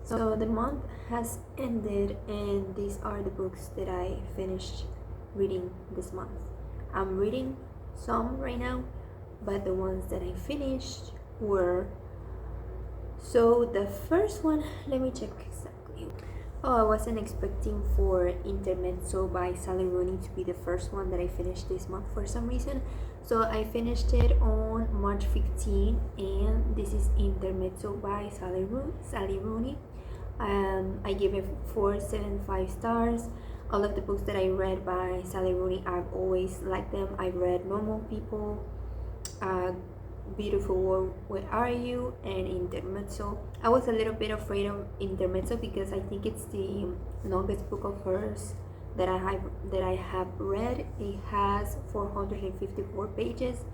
So the month has ended, and these are the books that I finished reading this month. I'm reading some right now, but the ones that I finished were, so the first one, let me check exactly. Oh, I wasn't expecting for Intermezzo by Sally Rooney to be the first one that I finished this month for some reason. So I finished it on March 15, and this is Intermezzo by Sally Rooney. I give it 4.75 stars. All of the books that I read by Sally Rooney, I've always liked them. I've read Normal People, uh, Beautiful World, Where Are You, and Intermezzo. I was a little bit afraid of Intermezzo because I think it's the longest book of hers that I have read. It has 454 pages.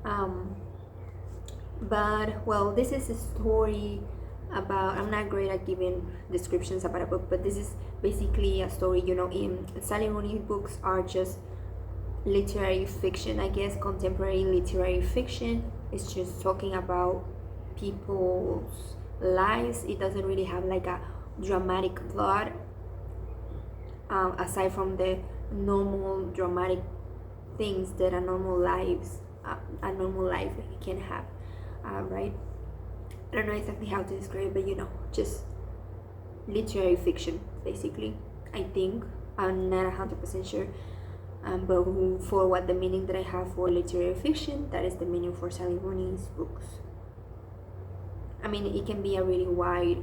Um, but well, this is a story about, I'm not great at giving descriptions about a book, but this is basically a story. In Sally Rooney books are just literary fiction, I guess, contemporary literary fiction. It's just talking about people's lives. It doesn't really have like a dramatic plot, aside from the normal dramatic things that a normal life can have, right? I don't know exactly how to describe it, but just literary fiction, basically. I think I'm not 100% sure, but for what the meaning that I have for literary fiction, that is the meaning for Sally Rooney's books. I mean, it can be a really wide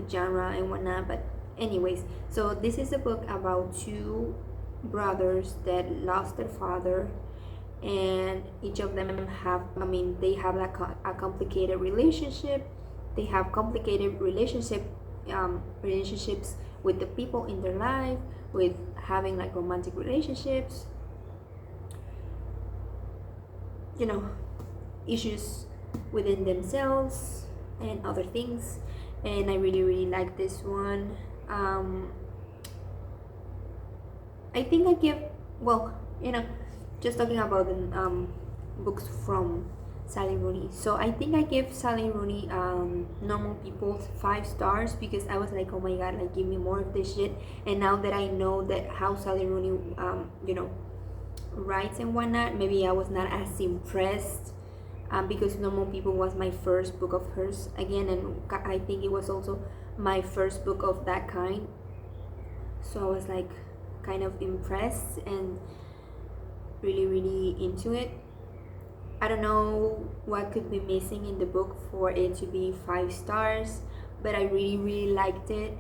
genre and whatnot, but anyways, so this is a book about two brothers that lost their father, and each of them they have like a complicated relationship. They have complicated relationships with the people in their life, with having like romantic relationships, issues within themselves and other things. And I really really like this one. I think I give, well, just talking about the books from Sally Rooney. So I think I give Sally Rooney Normal People 5 stars because I was like, oh my god, like give me more of this shit. And now that I know that how Sally Rooney writes and whatnot, maybe I was not as impressed, because Normal People was my first book of hers again, and I think it was also my first book of that kind. So I was like kind of impressed and really really into it. I don't know what could be missing in the book for it to be 5 stars, but I really really liked it,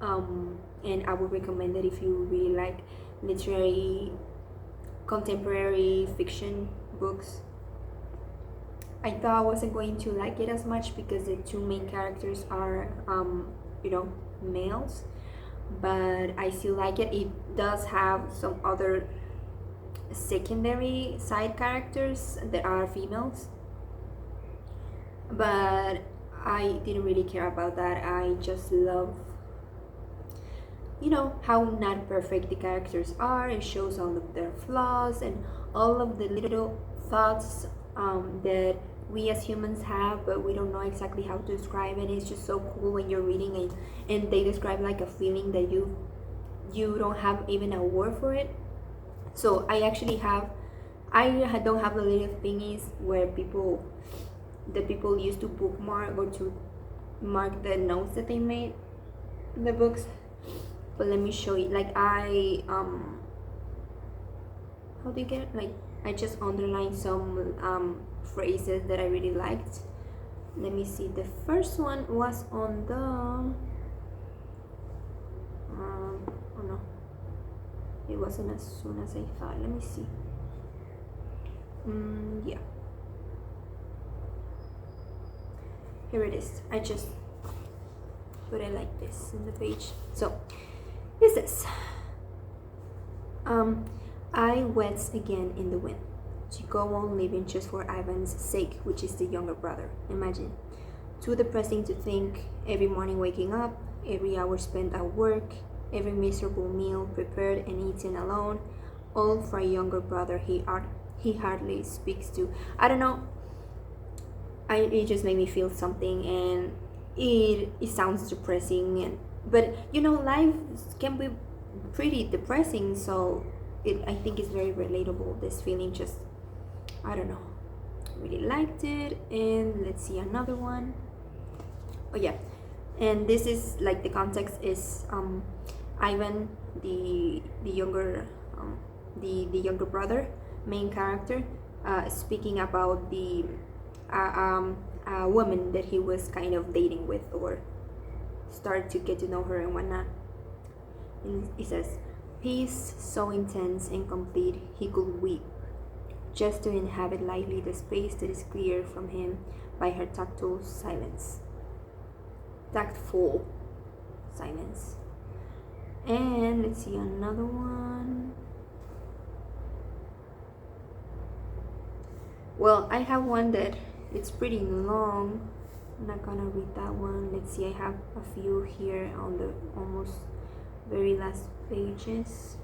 and I would recommend it if you really like literary contemporary fiction books. I thought I wasn't going to like it as much because the two main characters are males, but I still like it. It does have some other secondary side characters that are females, but I didn't really care about that. I just love how not perfect the characters are. It shows all of their flaws and all of the little thoughts that we as humans have, but we don't know exactly how to describe it. It's just so cool when you're reading it and they describe like a feeling that you don't have even a word for it. So I don't have the little thingies where the people used to bookmark or to mark the notes that they made in the books. But let me show you. Like how do you get it? Like I just underlined some phrases that I really liked. Let me see. The first one was on the oh no, it wasn't as soon as I thought. Let me see. Yeah, here it is. I just put it like this in the page. So this is I weds again in the wind, to go on living just for Ivan's sake, which is the younger brother. Imagine. Too depressing to think, every morning waking up, every hour spent at work, every miserable meal prepared and eaten alone, all for a younger brother he hardly speaks to. I don't know. It just made me feel something, and it sounds depressing, and but you know, life can be pretty depressing, so I think it's very relatable, this feeling. Just, I don't know, really liked it. And let's see another one. Oh yeah, and this is like, the context is Ivan, the younger, the younger brother, main character, speaking about the woman that he was kind of dating with, or start to get to know her and whatnot. And it says, peace so intense and complete he could weep, just to inhabit lightly the space that is cleared from him by her tactile silence. Tactful silence. And let's see another one. Well, I have one that it's pretty long. I'm not gonna read that one. Let's see, I have a few here on the almost very last pages.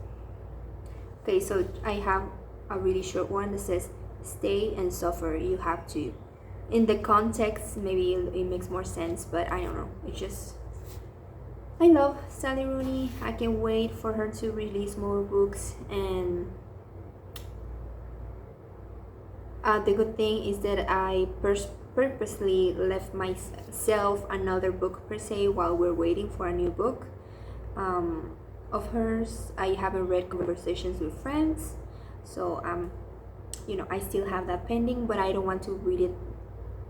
Okay, so I have a really short one that says, stay and suffer, you have to. In the context, maybe it makes more sense, but I don't know. It's just, I love Sally Rooney. I can't wait for her to release more books. And the good thing is that I purposely left myself another book per se while we're waiting for a new book of hers. I haven't read Conversations with Friends, so you know, I still have that pending, but I don't want to read it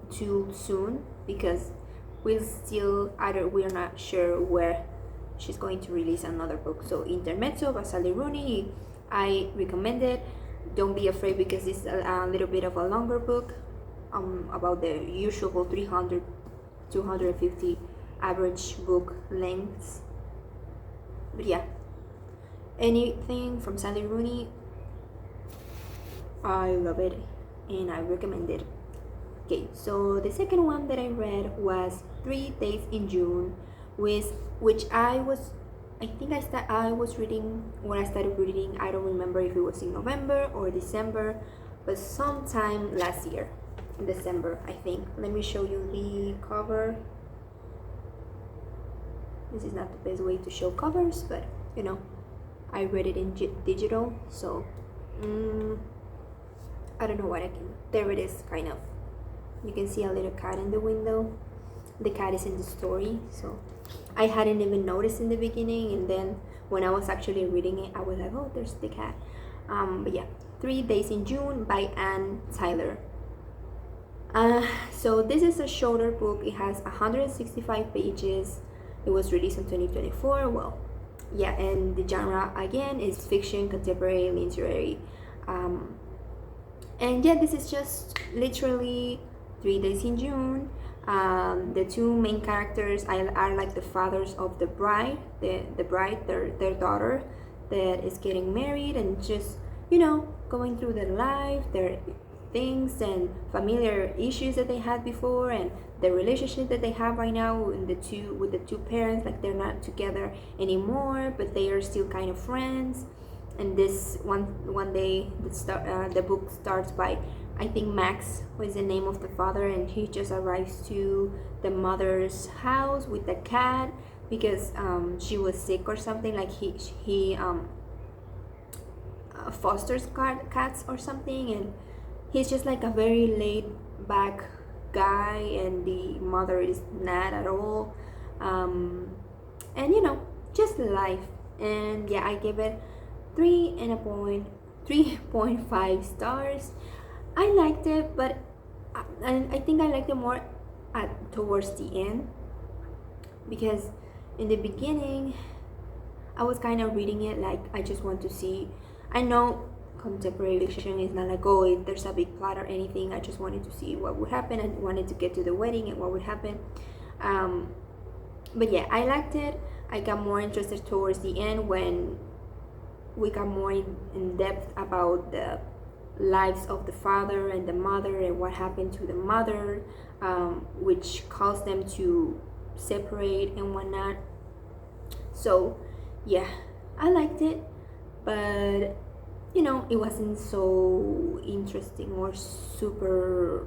too soon because we're not sure where she's going to release another book. So Intermezzo by Sally Rooney, I recommend it. Don't be afraid because it's a little bit of a longer book, about the usual 300 250 average book lengths. But yeah, anything from Sally Rooney, I love it and I recommend it. Okay, so the second one that I read was 3 Days in June, which I was reading when I started reading. I don't remember if it was in November or December, but sometime last year, in December, I think. Let me show you the cover. This is not the best way to show covers, but you know, I read it in digital, so I don't know what I can. There it is, kind of. You can see a little cat in the window. The cat is in the story, so I hadn't even noticed in the beginning, and then when I was actually reading it, I was like, oh, there's the cat. But yeah, 3 Days in June by Anne Tyler. So this is a shorter book. It has 165 pages. It was released in 2024. Well, yeah, and the genre again is fiction, contemporary, literary. And yeah, this is just literally 3 Days in June. The two main characters are like the fathers of the bride, their daughter that is getting married, and just, you know, going through their life, their things and familiar issues that they had before, and the relationship that they have right now with the two parents. Like, they're not together anymore, but they are still kind of friends. And this one day the book starts by, I think Max was the name of the father, and he just arrives to the mother's house with the cat because she was sick or something. Like he fosters cats or something, and he's just like a very laid back guy, and the mother is not at all. And you know, just life. And yeah, I give it 3.5 stars. I liked it, but I think I liked it more towards the end, because in the beginning I was kind of reading it like I just want to see. I know contemporary fiction is not like, oh, there's a big plot or anything. I just wanted to see what would happen. I wanted to get to the wedding and what would happen. But yeah, I liked it. I got more interested towards the end when we got more in depth about the lives of the father and the mother and what happened to the mother, which caused them to separate and whatnot. So yeah, I liked it, but you know, it wasn't so interesting or super,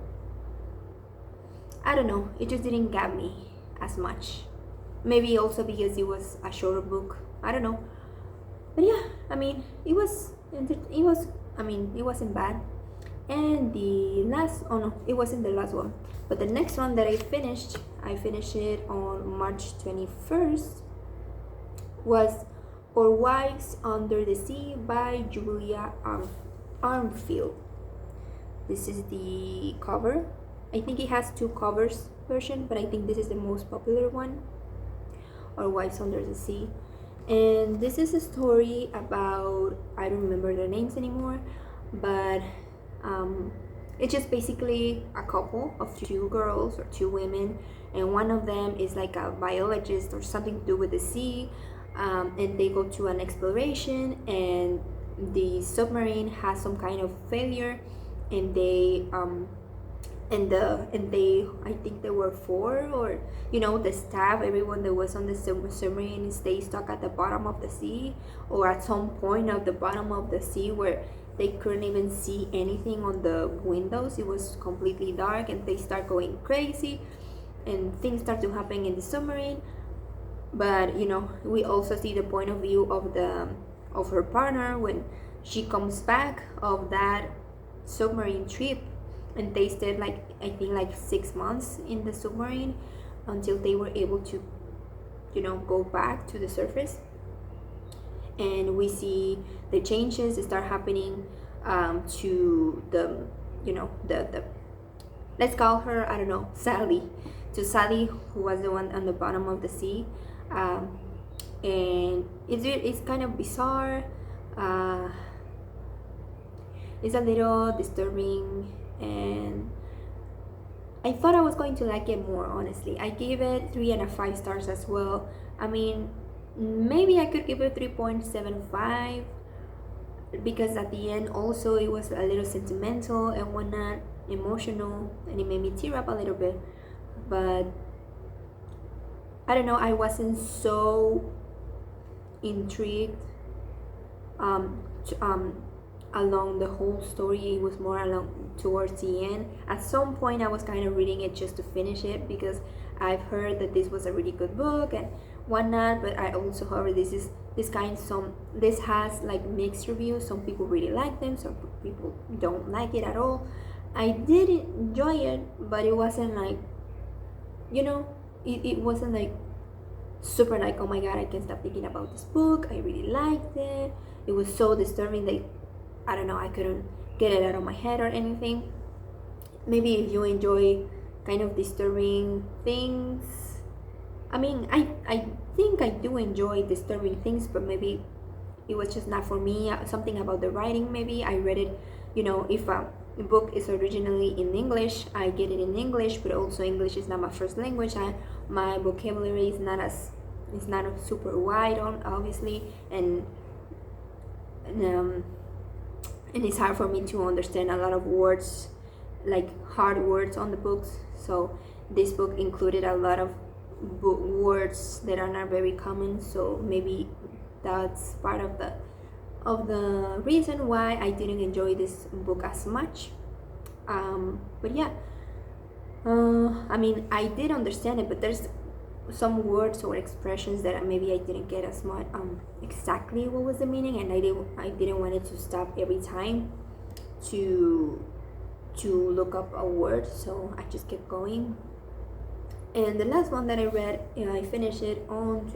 I don't know, it just didn't get me. as much. Maybe also because it was a shorter book. I don't know. But yeah, I mean, it wasn't bad. And the last, oh no, it wasn't the last one, but the next one that I finished it on March 21st, was Or Wives Under the Sea by Julia Armfield. This is the cover. I think it has two covers version, but I think this is the most popular one, Or Wives Under the Sea. And this is a story about, I don't remember their names anymore, but it's just basically a couple of two girls or two women, and one of them is like a biologist or something to do with the sea, and they go to an exploration, and the submarine has some kind of failure, and they I think there were four, or the staff, everyone that was on the submarine stay stuck at the bottom of the sea, or at some point of the bottom of the sea where they couldn't even see anything on the windows. It was completely dark, and they start going crazy, and things start to happen in the submarine. But we also see the point of view of her partner when she comes back of that submarine trip, and they stayed I think 6 months in the submarine until they were able to go back to the surface. And we see the changes that start happening to the let's call her, I don't know, Sally, who was the one on the bottom of the sea. And it's kind of bizarre. It's a little disturbing, and I thought I was going to like it more, honestly. I gave it 3.5 stars as well. I mean, maybe I could give it 3.75, because at the end also it was a little sentimental and whatnot, emotional, and it made me tear up a little bit. But I don't know, I wasn't so intrigued along the whole story. It was more along towards the end. At some point I was kind of reading it just to finish it, because I've heard that this was a really good book and whatnot, but I also heard this has mixed reviews. Some people really like them, some people don't like it at all. I did enjoy it, but it wasn't it wasn't super oh my god, I can't stop thinking about this book. I really liked it. It was so disturbing that I don't know, I couldn't get it out of my head or anything. Maybe if you enjoy kind of disturbing things, I mean, I think I do enjoy disturbing things, but maybe it was just not for me. Something about the writing, maybe I read it, if a book is originally in English, I get it in English, but also English is not my first language. My vocabulary is not super wide on, obviously, and it's hard for me to understand a lot of words, hard words on the books. So this book included a lot of words that are not very common, so maybe that's part of the reason why I didn't enjoy this book as much. But yeah, I mean, I did understand it, but there's some words or expressions that maybe I didn't get as much exactly what was the meaning, and I didn't want it to stop every time to look up a word, so I just kept going. And the last one that I read, I finished it on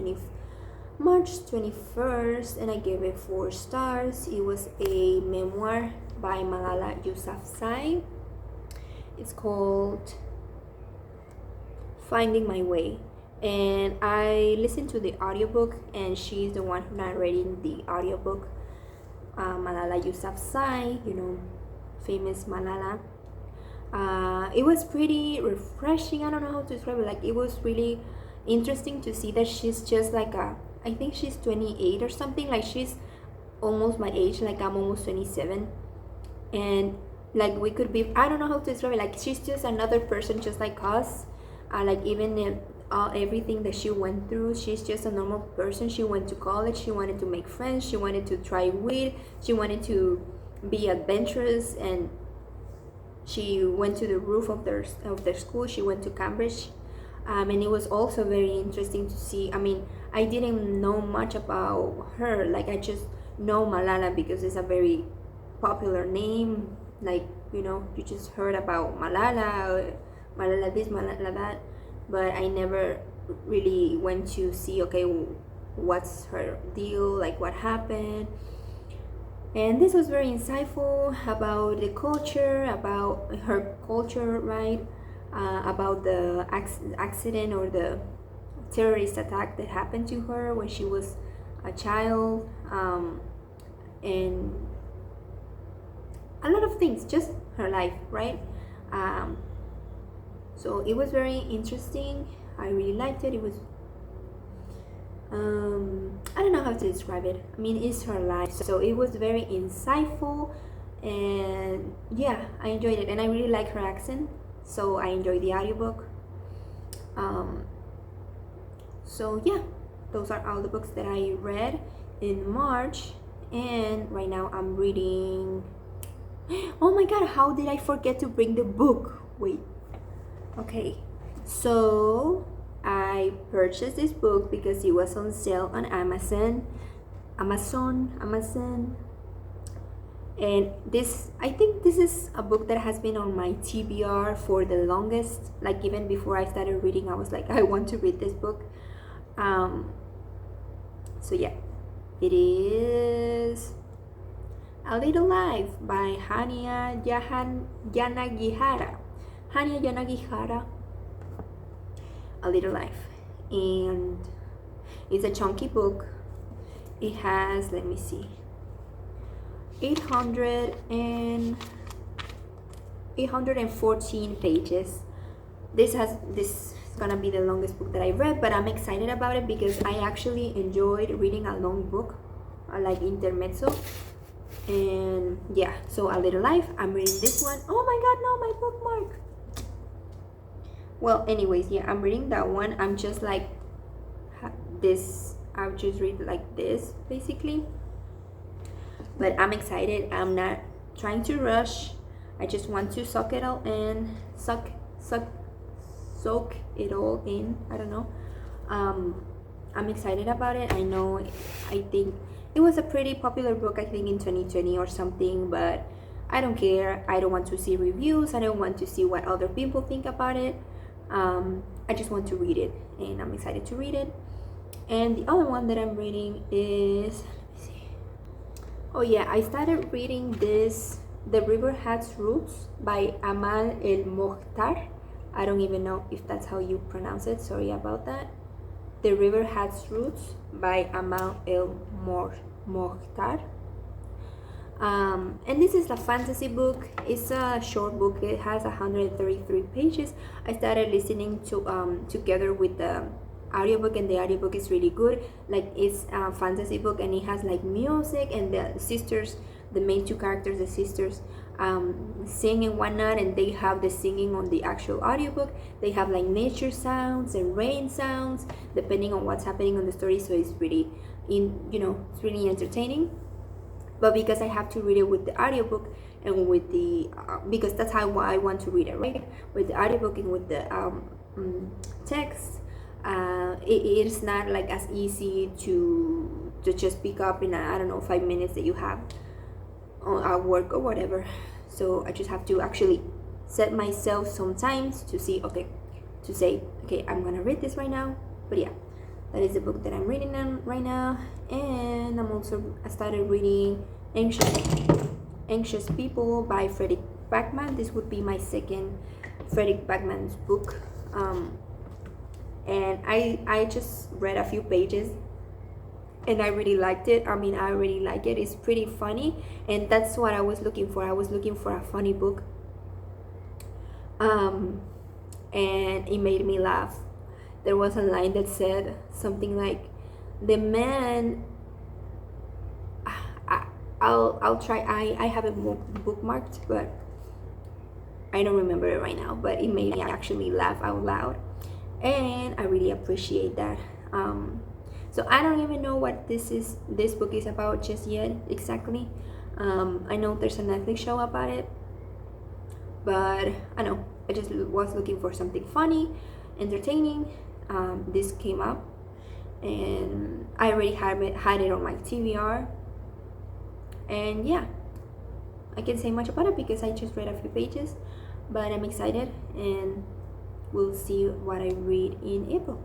March 21st, and I gave it 4 stars. It was a memoir by Malala Yousafzai. It's called Finding My Way, and I listened to the audiobook, and she's the one narrating the audiobook. Malala Yousafzai, famous Malala. It was pretty refreshing. I don't know how to describe it. It was really interesting to see that she's just I think she's 28 or something. She's almost my age. I'm almost 27, and we could be, I don't know how to describe it. She's just another person just like us. Even in everything that she went through, she's just a normal person. She went to college, she wanted to make friends, she wanted to try weed, she wanted to be adventurous, and she went to the roof of their school. She went to Cambridge And it was also very interesting to see. I mean, I didn't know much about her. Like, I just know Malala because it's a very popular name. Like, you just heard about Malala, Malala this, Malala that. But I never really went to see, okay, what's her deal, like what happened. And this was very insightful about the culture, about her culture, right? About the accident or the terrorist attack that happened to her when she was a child, and a lot of things, just her life, right? Um, so it was very interesting. I really liked it. It was I don't know how to describe it. I mean, it's her life, so it was very insightful, and yeah, I enjoyed it, and I really like her accent, so I enjoyed the audiobook. So yeah, those are all the books that I read in March, and right now I'm reading. Oh my god, how did I forget to bring the book? Wait. Okay, so I purchased this book because it was on sale on Amazon. And I think this is a book that has been on my TBR for the longest. Like, even before I started reading, I was like, I want to read this book. So yeah, it is A Little Life by Hania Yanagihara. Hania Yanagihara, A Little Life. And it's a chunky book. It has, let me see, 814 pages. This is gonna be the longest book that I read, but I'm excited about it because I actually enjoyed reading a long book, like intermezzo. And yeah, so A Little Life, I'm reading this one. Oh my god, no, my bookmark. Well, anyways, yeah, I'm reading that one. I'm just like this. I'll just read like this, basically. But I'm excited. I'm not trying to rush. I just want to soak it all in. Soak it all in. I don't know. I'm excited about it. I think it was a pretty popular book, I think in 2020 or something, but I don't care. I don't want to see reviews. I don't want to see what other people think about it. I just want to read it, and I'm excited to read it. And the other one that I'm reading is, let me see. Oh yeah, I started reading this, The River Has Roots by Amal El Mohtar. I don't even know if that's how you pronounce it. Sorry about that. The River Has Roots by Amal El Mohtar. And this is a fantasy book. It's a short book. It has 133 pages. I started listening to together with the audiobook, and the audiobook is really good. Like, it's a fantasy book, and it has like music, and the sisters, the main two characters, the sisters, sing and whatnot, and they have the singing on the actual audiobook. They have like nature sounds and rain sounds depending on what's happening on the story, so it's really it's really entertaining. But because I have to read it with the audiobook and with the because that's how I want to read it, right, with the audiobook and with the text, it is not like as easy to just pick up in I don't know, 5 minutes that you have at work or whatever. So I just have to actually set myself sometimes to say, okay, I'm gonna read this right now. But yeah, that is the book that I'm reading right now. And I started reading Anxious People by Fredrik Backman. This would be my second Fredrik Backman's book. And I just read a few pages, and I really liked it. I mean, I really like it. It's pretty funny, and that's what I was looking for. I was looking for a funny book. And it made me laugh. There was a line that said something like, the man, I'll try, I have it bookmarked, but I don't remember it right now, but it made me actually laugh out loud, and I really appreciate that. So I don't even know what this book is about just yet exactly. I know there's a Netflix show about it, but I just was looking for something funny, entertaining. This came up, and I already had it on my TBR, and yeah, I can't say much about it because I just read a few pages, but I'm excited, and we'll see what I read in April.